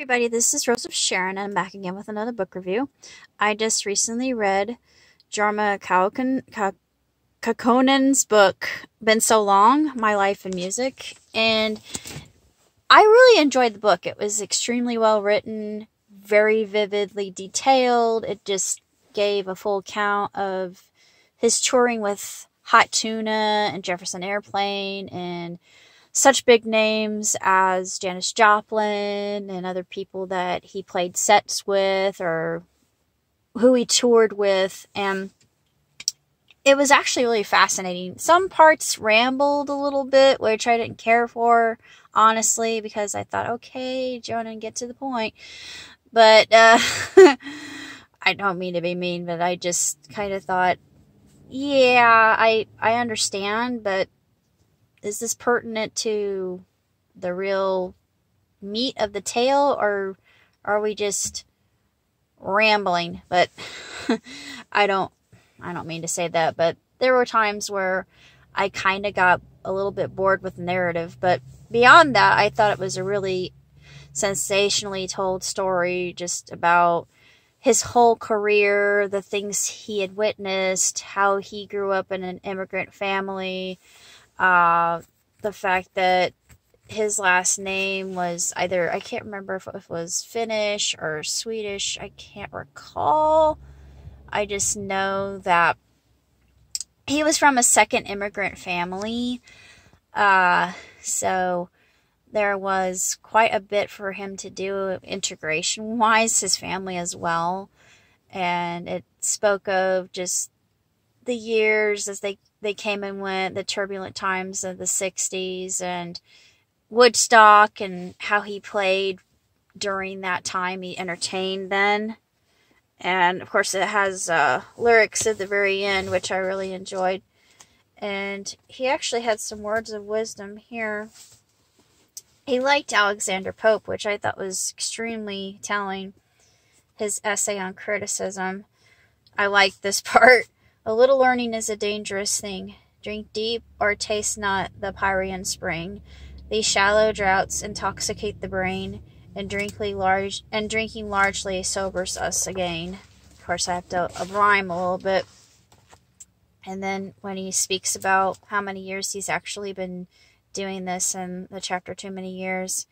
Everybody, this is Rose of Sharon, and I'm back again with another book review. I just recently read Jorma Kakonen's book, Been So Long, My Life in Music, and I really enjoyed the book. It was extremely well written, very vividly detailed. It just gave a full account of his touring with Hot Tuna and Jefferson Airplane and such big names as Janis Joplin and other people that he played sets with or who he toured with. And it was actually really fascinating. Some parts rambled a little bit, which I didn't care for, honestly, because I thought, okay, Jonah, get to the point. But I don't mean to be mean, but I just kind of thought, yeah, I understand, but is this pertinent to the real meat of the tale, or are we just rambling? But I don't mean to say that, but there were times where I kind of got a little bit bored with the narrative. But beyond that, I thought it was a really sensationally told story just about his whole career, the things he had witnessed, how he grew up in an immigrant family, the fact that his last name was either, I can't remember if it was Finnish or Swedish, I can't recall. I just know that he was from a second immigrant family, so there was quite a bit for him to do integration-wise, his family as well, and it spoke of just the years as they came and went, the turbulent times of the 60s, and Woodstock, and how he played during that time. He entertained then. And, of course, it has lyrics at the very end, which I really enjoyed. And he actually had some words of wisdom here. He liked Alexander Pope, which I thought was extremely telling. His essay on criticism. I liked this part. A little learning is a dangerous thing. Drink deep or taste not the Pyrean spring. These shallow draughts intoxicate the brain, and drinking largely sobers us again. Of course, I have to rhyme a little bit. And then when he speaks about how many years he's actually been doing this in the chapter Too Many Years,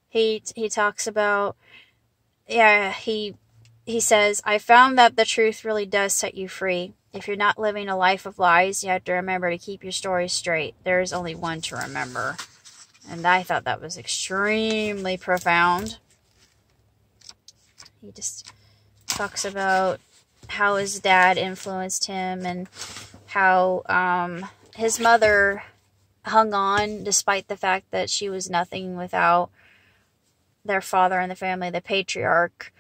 he talks about, he says, I found that the truth really does set you free. If you're not living a life of lies, you have to remember to keep your story straight. There is only one to remember. And I thought that was extremely profound. He just talks about how his dad influenced him and how his mother hung on despite the fact that she was nothing without their father in the family, the patriarch.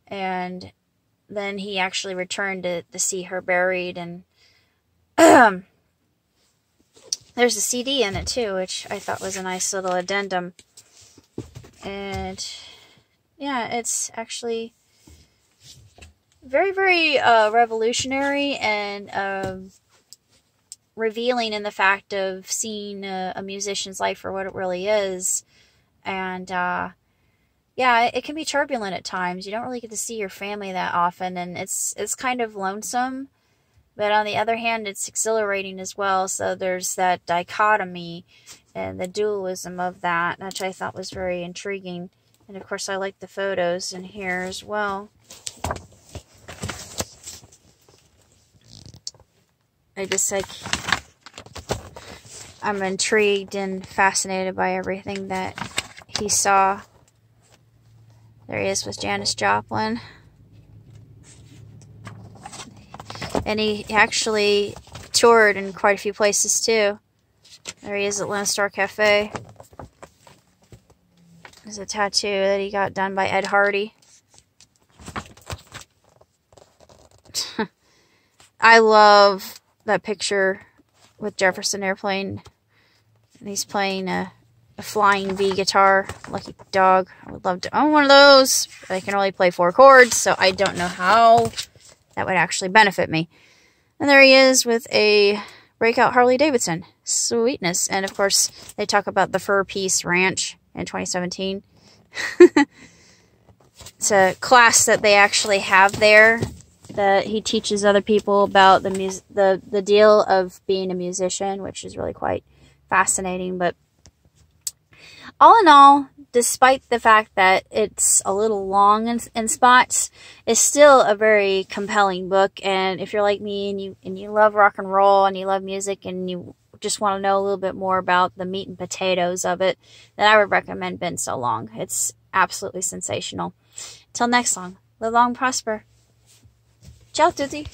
And then he actually returned to see her buried, and there's a CD in it too, which I thought was a nice little addendum. And yeah, it's actually very, very revolutionary and revealing in the fact of seeing a musician's life for what it really is. And yeah, it can be turbulent at times. You don't really get to see your family that often, and it's kind of lonesome. But on the other hand, it's exhilarating as well. So there's that dichotomy and the dualism of that, which I thought was very intriguing. And of course, I like the photos in here as well. I'm intrigued and fascinated by everything that he saw. There he is with Janis Joplin. And he actually toured in quite a few places too. There he is at Lone Star Cafe. There's a tattoo that he got done by Ed Hardy. I love that picture with Jefferson Airplane. And he's playing a flying V guitar. Lucky dog. I would love to own one of those. But I can only play 4 chords, so I don't know how that would actually benefit me. And there he is with a breakout Harley Davidson. Sweetness. And of course, they talk about the Fur Peace Ranch in 2017. it's a class that they actually have there, that he teaches other people about the deal of being a musician, which is really quite fascinating. But all in all, despite the fact that it's a little long in spots, it's still a very compelling book. And if you're like me and you love rock and roll and you love music and you just want to know a little bit more about the meat and potatoes of it, then I would recommend Been So Long. It's absolutely sensational. Till next time, live long and prosper. Ciao tutti!